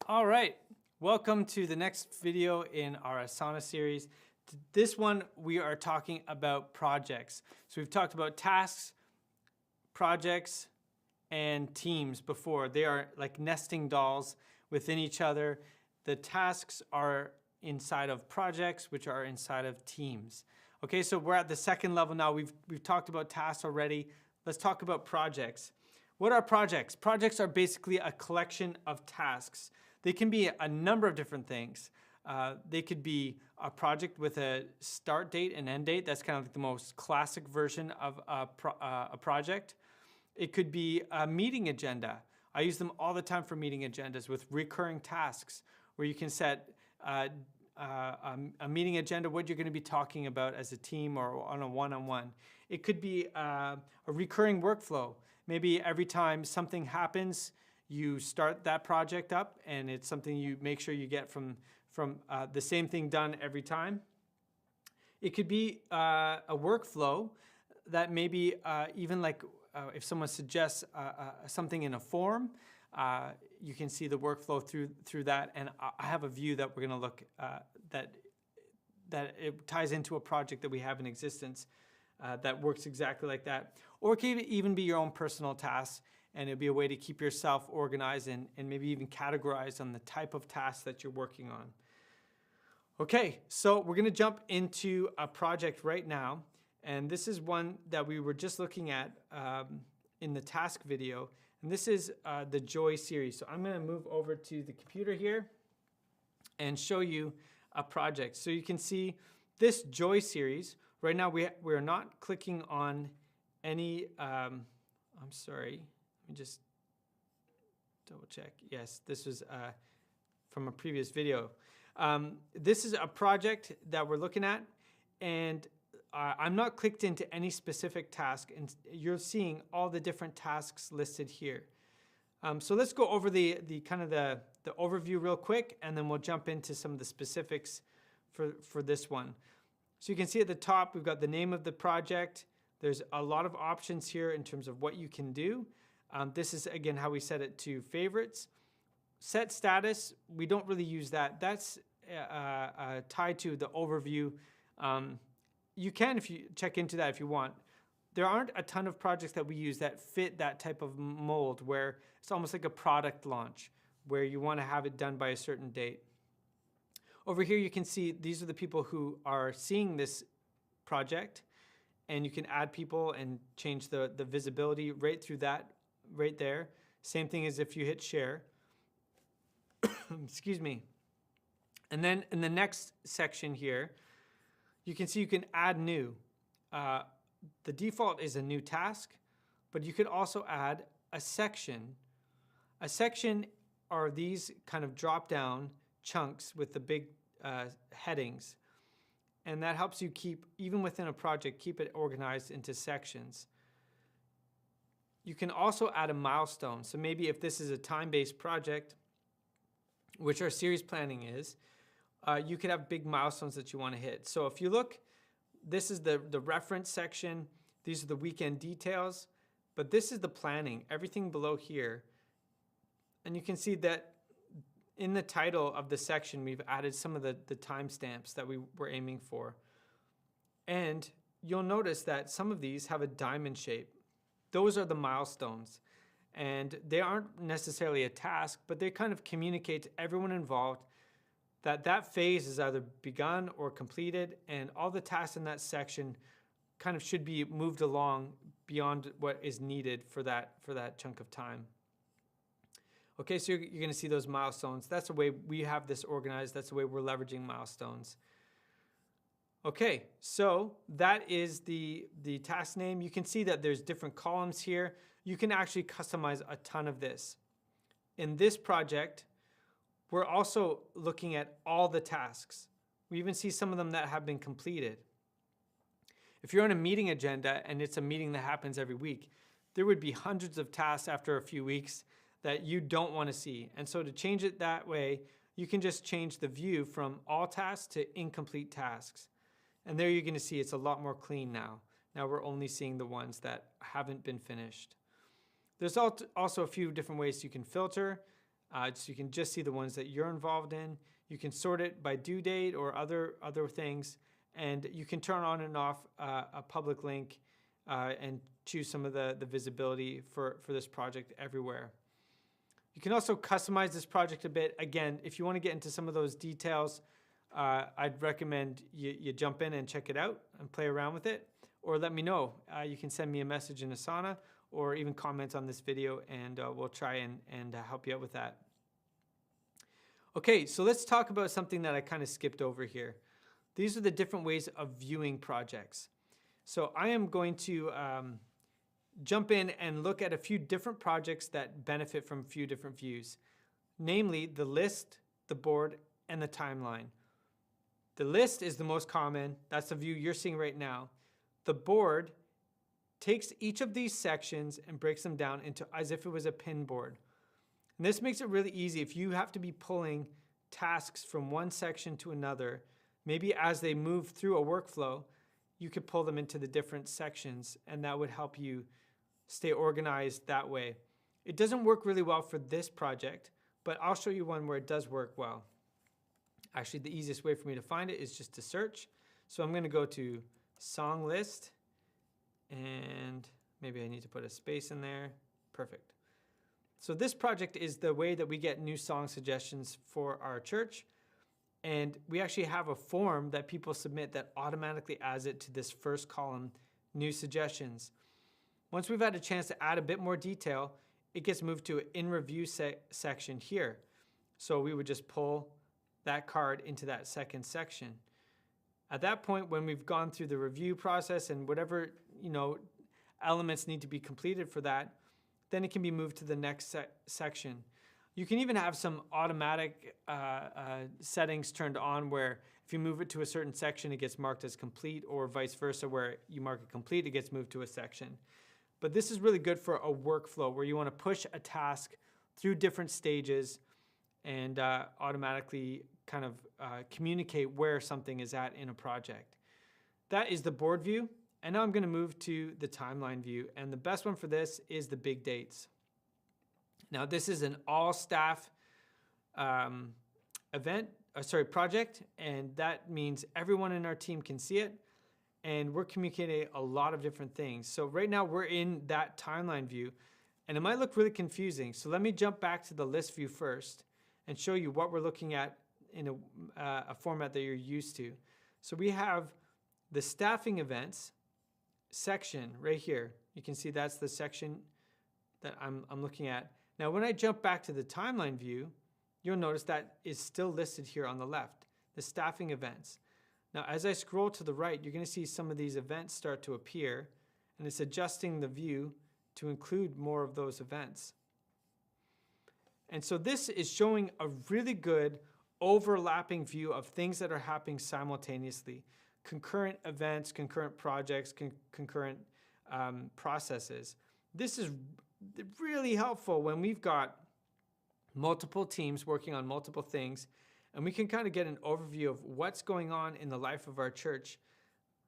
All right, welcome to the next video in our Asana series. This one, we are talking about projects. So we've talked about tasks, projects, and teams before. They are like nesting dolls within each other. The tasks are inside of projects, which are inside of teams. Okay, so we're at the second level now. We've talked about tasks already. Let's talk about projects. What are projects? Projects are basically a collection of tasks. They can be a number of different things. They could be a project with a start date and end date. That's kind of like the most classic version of a project. It could be a meeting agenda. I use them all the time for meeting agendas with recurring tasks where you can set a meeting agenda, what you're going to be talking about as a team or on a one-on-one. It could be a recurring workflow. Maybe every time something happens, you start that project up and it's something you make sure you get from the same thing done every time. It could be a workflow that maybe even like if someone suggests something in a form, you can see the workflow through that. And I have a view that we're going to look that it ties into a project that we have in existence that works exactly like that. Or it could even be your own personal tasks, and it'd be a way to keep yourself organized and maybe even categorized on the type of tasks that you're working on. Okay, so we're going to jump into a project right now. And this is one that we were just looking at in the task video. And this is the Joy series. So I'm going to move over to the computer here and show you a project. So you can see this Joy series. Right now we're not clicking on any, I'm sorry, let me just double check. Yes, this was from a previous video. This is a project that we're looking at, and I'm not clicked into any specific task, and you're seeing all the different tasks listed here. So let's go over the kind of the overview real quick, and then we'll jump into some of the specifics for this one. So you can see at the top, we've got the name of the project. There's a lot of options here in terms of what you can do. This is, again, how we set it to favorites. Set status, we don't really use that. That's tied to the overview. You can, if you check into that if you want. There aren't a ton of projects that we use that fit that type of mold where it's almost like a product launch where you want to have it done by a certain date. Over here you can see these are the people who are seeing this project, and you can add people and change the visibility right through that right there. Same thing as if you hit share. Excuse me. And then in the next section here, you can see you can add new. The default is a new task, but you could also add a section. A section are these kind of drop-down chunks with the big headings. And that helps you keep, even within a project, keep it organized into sections. You can also add a milestone. So maybe if this is a time-based project, which our series planning is, you could have big milestones that you want to hit. So if you look, this is the reference section. These are the weekend details. But this is the planning, everything below here. And you can see that in the title of the section, we've added some of the timestamps that we were aiming for. And you'll notice that some of these have a diamond shape. Those are the milestones. And they aren't necessarily a task, but they kind of communicate to everyone involved that that phase is either begun or completed, and all the tasks in that section kind of should be moved along beyond what is needed for that chunk of time. Okay, so you're going to see those milestones. That's the way we have this organized. That's the way we're leveraging milestones. Okay, so that is the task name. You can see that there's different columns here. You can actually customize a ton of this. In this project, we're also looking at all the tasks. We even see some of them that have been completed. If you're on a meeting agenda and it's a meeting that happens every week, there would be hundreds of tasks after a few weeks that you don't want to see. And so to change it that way, you can just change the view from all tasks to incomplete tasks. And there you're going to see it's a lot more clean now. Now we're only seeing the ones that haven't been finished. There's also a few different ways you can filter. so you can just see the ones that you're involved in. You can sort it by due date or other things, and you can turn on and off a public link and choose some of the visibility for this project everywhere. You can also customize this project a bit. Again, if you want to get into some of those details, I'd recommend you jump in and check it out and play around with it, or let me know. You can send me a message in Asana or even comment on this video, and we'll try and help you out with that. Okay, so let's talk about something that I kind of skipped over here. These are the different ways of viewing projects. So I am going to jump in and look at a few different projects that benefit from a few different views, namely the list, the board, and the timeline. The list is the most common. That's the view you're seeing right now. The board takes each of these sections and breaks them down into as if it was a pin board. And this makes it really easy if you have to be pulling tasks from one section to another. Maybe as they move through a workflow, you could pull them into the different sections, and that would help you stay organized that way. It doesn't work really well for this project, but I'll show you one where it does work well. Actually, the easiest way for me to find it is just to search. So I'm going to go to song list, and maybe I need to put a space in there. Perfect. So this project is the way that we get new song suggestions for our church. And we actually have a form that people submit that automatically adds it to this first column, new suggestions. Once we've had a chance to add a bit more detail, it gets moved to an in review section here. So we would just pull that card into that second section. At that point, when we've gone through the review process and whatever elements need to be completed for that, then it can be moved to the next section. You can even have some automatic settings turned on where if you move it to a certain section, it gets marked as complete, or vice versa, where you mark it complete, it gets moved to a section. But this is really good for a workflow where you want to push a task through different stages and automatically kind of communicate where something is at in a project. That is the board view. And now I'm going to move to the timeline view. And the best one for this is the big dates. Now, this is an all staff project. And that means everyone in our team can see it. And we're communicating a lot of different things. So right now we're in that timeline view. And it might look really confusing. So let me jump back to the list view first and show you what we're looking at in a format that you're used to. So we have the staffing events section right here. You can see that's the section that I'm looking at. Now, when I jump back to the timeline view, you'll notice that is still listed here on the left, the staffing events. Now, as I scroll to the right, you're going to see some of these events start to appear, and it's adjusting the view to include more of those events. And so this is showing a really good overlapping view of things that are happening simultaneously. Concurrent events, concurrent projects, concurrent processes. This is really helpful when we've got multiple teams working on multiple things, and we can kind of get an overview of what's going on in the life of our church.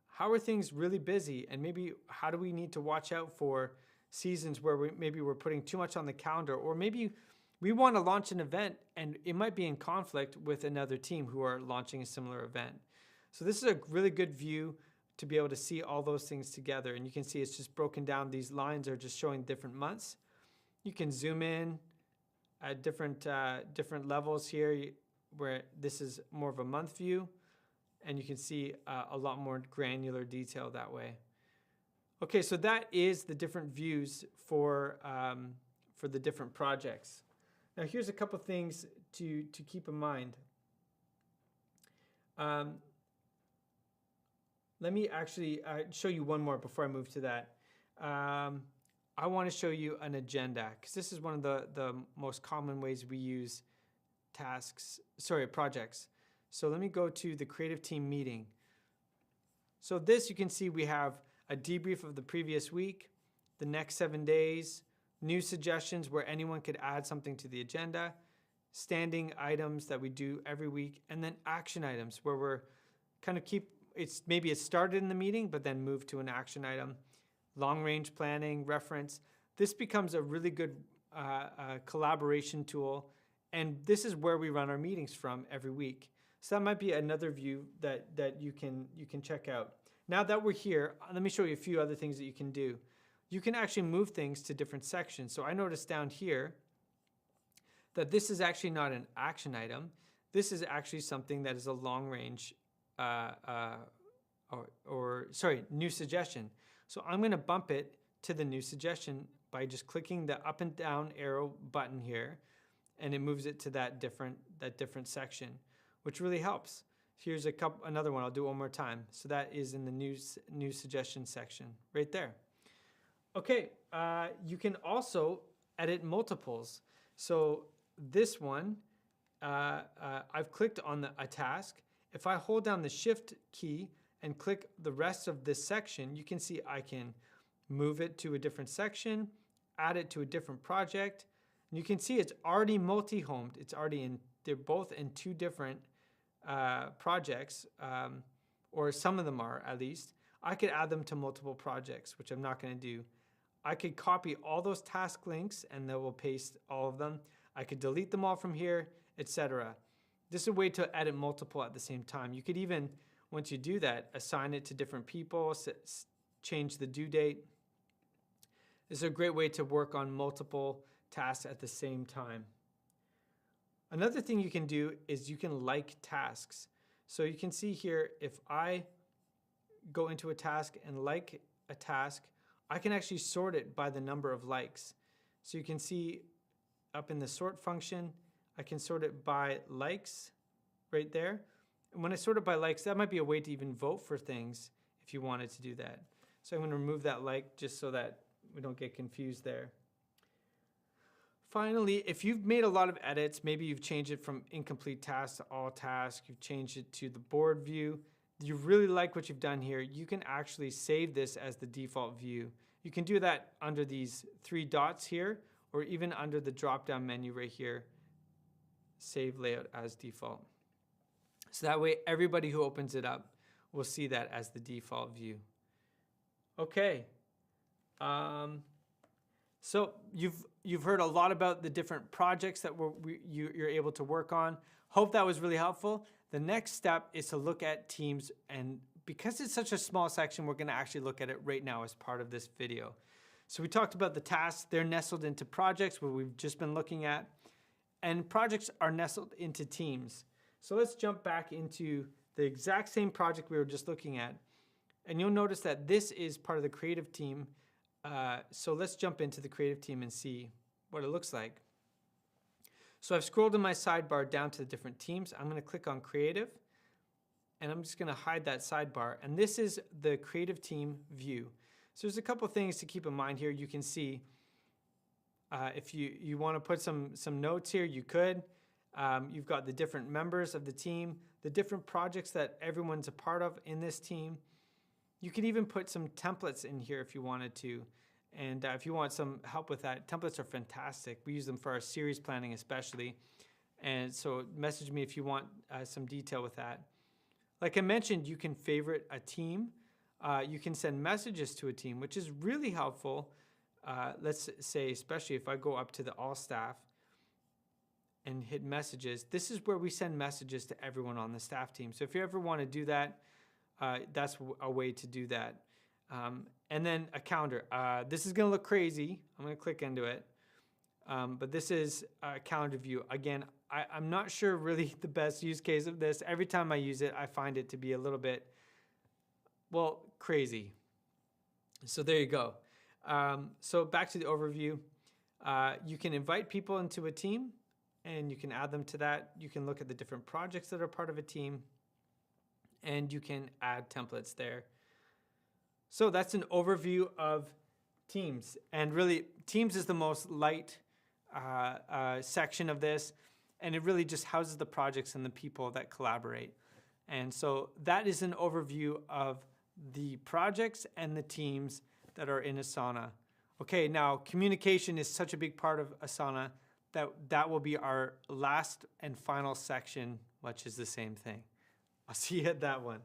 How are things really busy, and maybe how do we need to watch out for seasons where we're putting too much on the calendar, or maybe we want to launch an event and it might be in conflict with another team who are launching a similar event. So this is a really good view to be able to see all those things together. And you can see it's just broken down. These lines are just showing different months. You can zoom in at different levels here where this is more of a month view. And you can see a lot more granular detail that way. Okay, so that is the different views for the different projects. Now here's a couple things to keep in mind. Let me actually show you one more before I move to that. I want to show you an agenda, because this is one of the most common ways we use projects. So let me go to the creative team meeting. So this, you can see we have a debrief of the previous week, the next 7 days, new suggestions where anyone could add something to the agenda, standing items that we do every week, and then action items where we're kind of maybe it started in the meeting, but then moved to an action item, long range planning, reference. This becomes a really good collaboration tool And this is where we run our meetings from every week. So that might be another view that you can check out. Now that we're here, let me show you a few other things that you can do. You can actually move things to different sections. So I noticed down here that this is actually not an action item. This is actually something that is a long range new suggestion. So I'm going to bump it to the new suggestion by just clicking the up and down arrow button here, and it moves it to that different section, which really helps. Here's another one. I'll do it one more time. So that is in the new suggestion section right there. Okay, you can also edit multiples. So this one, I've clicked on a task. If I hold down the Shift key and click the rest of this section, you can see I can move it to a different section, add it to a different project. And you can see it's already multi-homed. They're both in two different projects, or some of them are at least. I could add them to multiple projects, which I'm not going to do. I could copy all those task links and then we'll paste all of them. I could delete them all from here, etc. This is a way to edit multiple at the same time. You could even, once you do that, assign it to different people, change the due date. This is a great way to work on multiple tasks at the same time. Another thing you can do is you can like tasks. So you can see here, if I go into a task and like a task, I can actually sort it by the number of likes. So you can see up in the sort function, I can sort it by likes right there. And when I sort it by likes, that might be a way to even vote for things if you wanted to do that. So I'm going to remove that like just so that we don't get confused there. Finally, if you've made a lot of edits, maybe you've changed it from incomplete tasks to all tasks, you've changed it to the board view, you really like what you've done here, you can actually save this as the default view. You can do that under these three dots here, or even under the drop-down menu right here, save layout as default. So that way everybody who opens it up will see that as the default view. Okay. So you've heard a lot about the different projects that you're able to work on. Hope that was really helpful. The next step is to look at teams, and because it's such a small section, we're going to actually look at it right now as part of this video. So we talked about the tasks. They're nestled into projects, where we've just been looking at, and projects are nestled into teams. So let's jump back into the exact same project we were just looking at, and you'll notice that this is part of the creative team. So let's jump into the creative team and see what it looks like. So I've scrolled in my sidebar down to the different teams. I'm going to click on creative, and I'm just going to hide that sidebar. And this is the creative team view. So there's a couple things to keep in mind here. You can see if you want to put some notes here, you could. You've got the different members of the team, the different projects that everyone's a part of in this team. You could even put some templates in here if you wanted to. And if you want some help with that, templates are fantastic. We use them for our series planning especially. And so message me if you want some detail with that. Like I mentioned, you can favorite a team. You can send messages to a team, which is really helpful. Let's say, especially if I go up to the all staff and hit messages, this is where we send messages to everyone on the staff team. So if you ever want to do that, that's a way to do that. And then a calendar. This is going to look crazy. I'm going to click into it. But this is a calendar view. Again, I'm not sure really the best use case of this. Every time I use it, I find it to be a little bit, well, crazy. So there you go. So back to the overview. You can invite people into a team, and you can add them to that. You can look at the different projects that are part of a team, and you can add templates there. So that's an overview of teams. And really, teams is the most light section of this. And it really just houses the projects and the people that collaborate. And so that is an overview of the projects and the teams that are in Asana. Okay, now communication is such a big part of Asana that will be our last and final section, which is the same thing. I'll see you at that one.